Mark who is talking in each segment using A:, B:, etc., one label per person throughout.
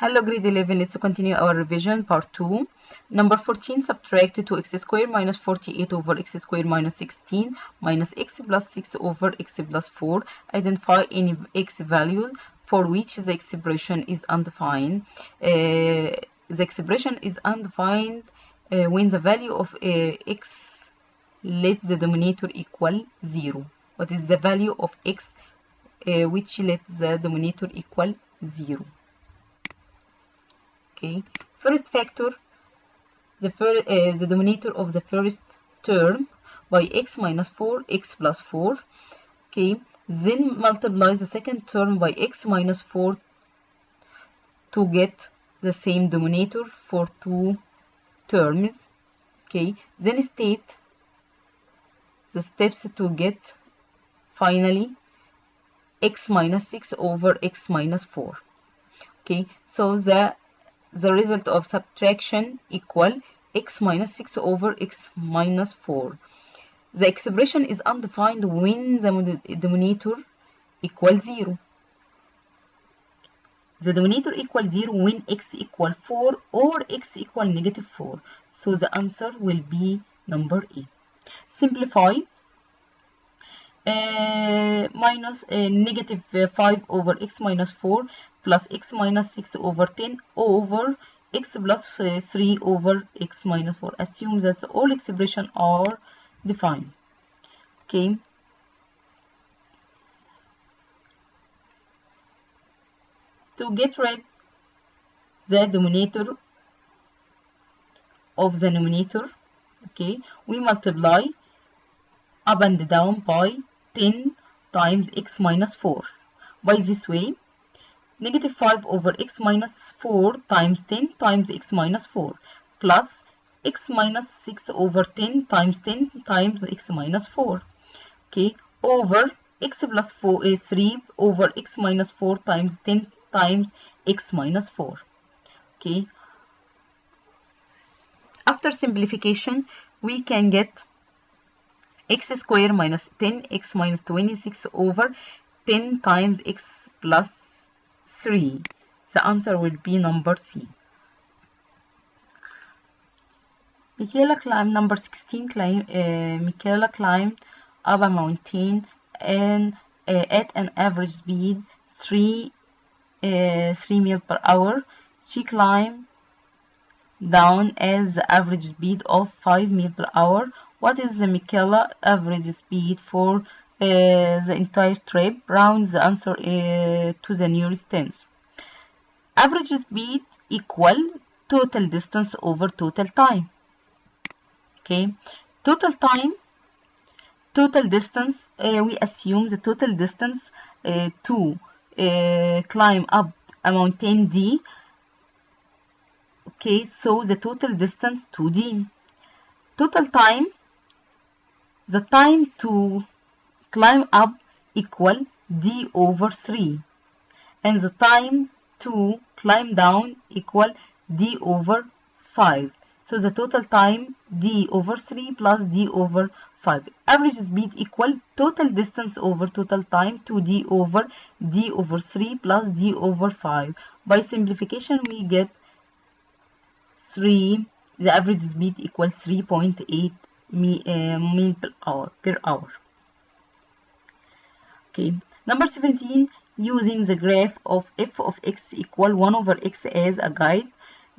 A: Hello, grade 11. Let's continue our revision part 2. Number 14, subtract 2x squared minus 48 over x squared minus 16 minus x plus 6 over x plus 4. Identify any x values for which the expression is undefined. The expression is undefined when the value of x let the denominator equal 0. What is the value of x which let the denominator equal 0? Okay, first factor the denominator of the first term by x minus 4 x plus 4. Okay, then multiply the second term by x minus 4 to get the same denominator for two terms. Okay, then state the steps to get finally x minus 6 over x minus 4. Okay, so the result of subtraction equal x minus 6 over x minus 4. The expression is undefined when the denominator equals 0. The denominator equals 0 when x equals 4 or x equals negative 4. So the answer will be number A. Simplify. Minus negative 5 over x minus 4 plus x minus 6 over 10 over x plus 3 over x minus 4. Assume that all expressions are defined. Okay. To get rid the denominator of the numerator, okay, we multiply up and down by 10 times x minus 4. By this way, negative 5 over x minus 4 times 10 times x minus 4 plus x minus 6 over 10 times x minus 4. Okay, over x plus 4 is 3 over x minus 4 times 10 times x minus 4. Okay, after simplification, we can get x squared minus 10x minus 26 over 10 times x plus 3. The answer will be number C. Michaela climbed number 16. Michaela climbed up a mountain and at an average speed 3 miles per hour. She climbed down at the average speed of 5 miles per hour. What is the Michaela average speed for the entire trip? Round the answer to the nearest tens. Average speed equal total distance over total time. Okay, total time, total distance, we assume the total distance to climb up a mountain D. Okay, so the total distance 2D. Total time, the time to climb up equal D over 3. And the time to climb down equal D over 5. So the total time D over 3 plus D over 5. Average speed equal total distance over total time 2D over D over 3 plus D over 5. By simplification we get 3, the average speed equals 3.8 mil per hour. Okay, number 17, using the graph of f of x equal 1 over x as a guide,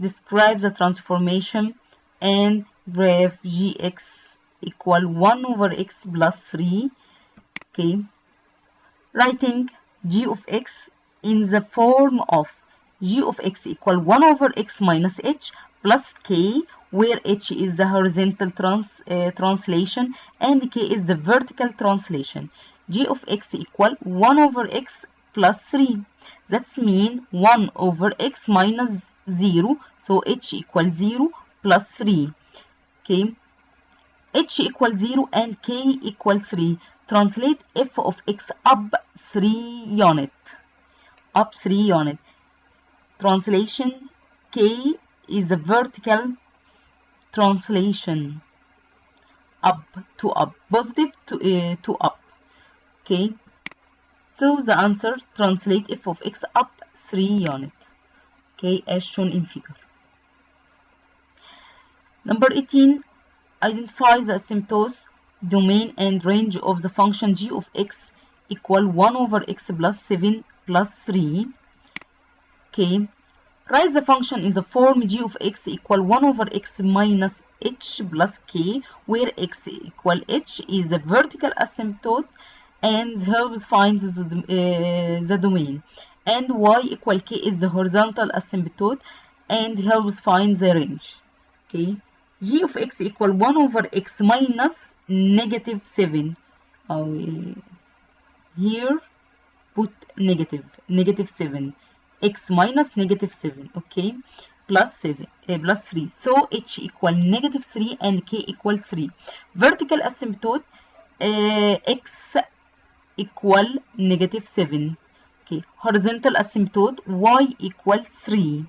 A: describe the transformation and graph gx equal 1 over x plus 3. Okay, writing g of x in the form of g of x equal 1 over x minus h plus k, where h is the horizontal translation and k is the vertical translation. G of x equal 1 over x plus 3. That's mean 1 over x minus 0. So h equals 0 plus 3. Okay. H equals 0 and k equals 3. Translate f of x up 3 unit. Up 3 unit. Translation k is the vertical translation, up to up, positive to up. Okay, so the answer translate f of x up 3 unit. okay, as shown in figure. Number 18, identify the asymptotes, domain, and range of the function g of x equal 1 over x plus 7 plus 3. Okay, write the function in the form g of x equal 1 over x minus h plus k, where x equal h is the vertical asymptote and helps find the domain, and y equal k is the horizontal asymptote and helps find the range. Okay, g of x equal 1 over x minus negative 7. Here put negative 7, x minus negative 7, okay, plus 7 plus 3. So h equal negative 3 and k equal 3. Vertical asymptote, x equal negative 7. Okay, horizontal asymptote, y equal 3.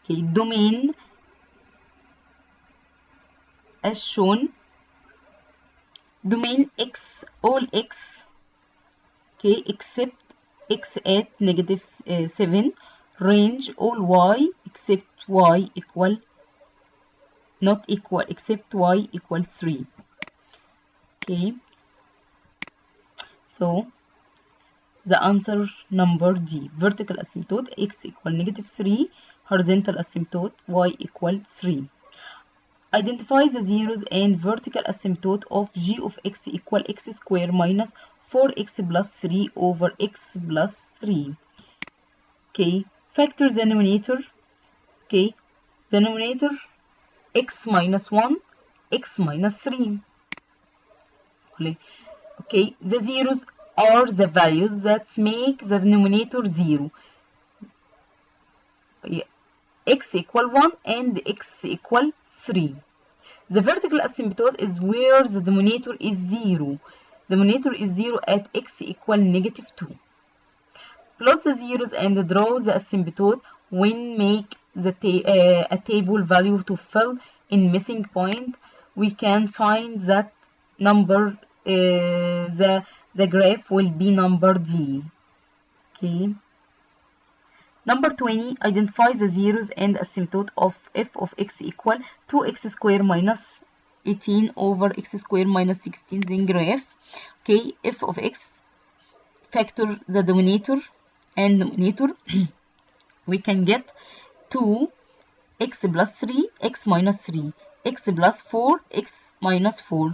A: Okay, domain as shown, domain x, all x, okay, except x at negative 7, range all y except y equal, not equal, except y equal 3. Okay, so the answer number D, vertical asymptote x equal negative 3, horizontal asymptote y equal 3. Identify the zeros and vertical asymptote of g of x equal x squared minus 4x plus 3 over x plus 3. Okay, factor the numerator. Okay, the numerator x minus 1, x minus 3. Okay, the zeros are the values that make the denominator 0. X equal 1 and x equal 3. The vertical asymptote is where the denominator is 0. The denominator is 0 at x equal negative 2. Plot the zeros and draw the asymptote when make the a table value to fill in missing point. We can find that number, the graph will be number D. Okay. Number 20, identify the zeros and asymptote of f of x equal 2x squared minus 18 over x squared minus 16, then graph. Okay, f of x, factor the denominator and numerator. We can get 2 x plus 3, x minus 3, x plus 4, x minus 4.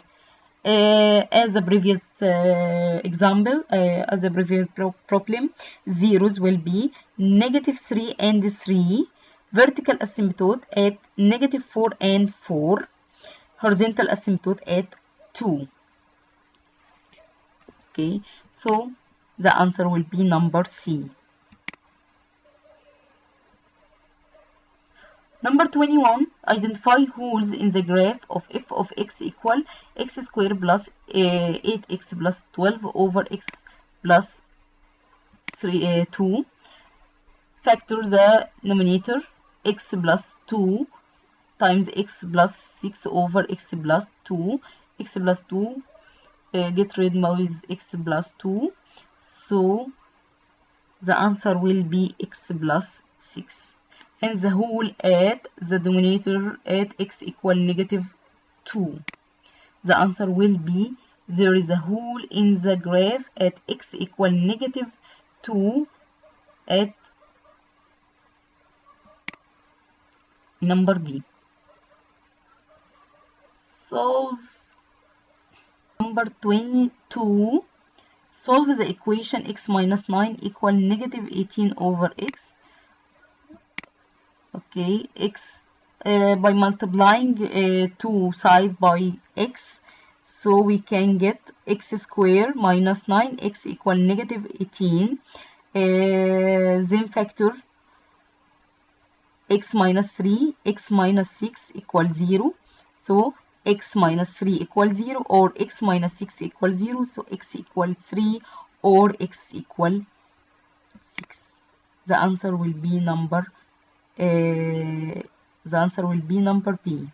A: As the previous example, as the previous problem, zeros will be negative 3 and 3, vertical asymptote at negative 4 and 4, horizontal asymptote at 2. Okay, so the answer will be number C. Number 21, identify holes in the graph of f of x equal x squared plus 8x plus 12 over x plus 2. Factor the numerator, x plus 2 times x plus 6 over x plus 2. X plus 2, get rid with x plus 2. So the answer will be x plus 6. And the whole at the denominator at x equal negative 2. The answer will be, there is a hole in the graph at x equal negative 2 at number B. Solve number 22. Solve the equation x minus 9 equal negative 18 over x. Okay, x by multiplying two sides by x, so we can get x squared minus 9x equal negative 18. Then factor x minus 3, x minus 6 equal 0. So x minus 3 equal 0 or x minus 6 equal 0. So x equal 3 or x equal 6. The answer will be number B.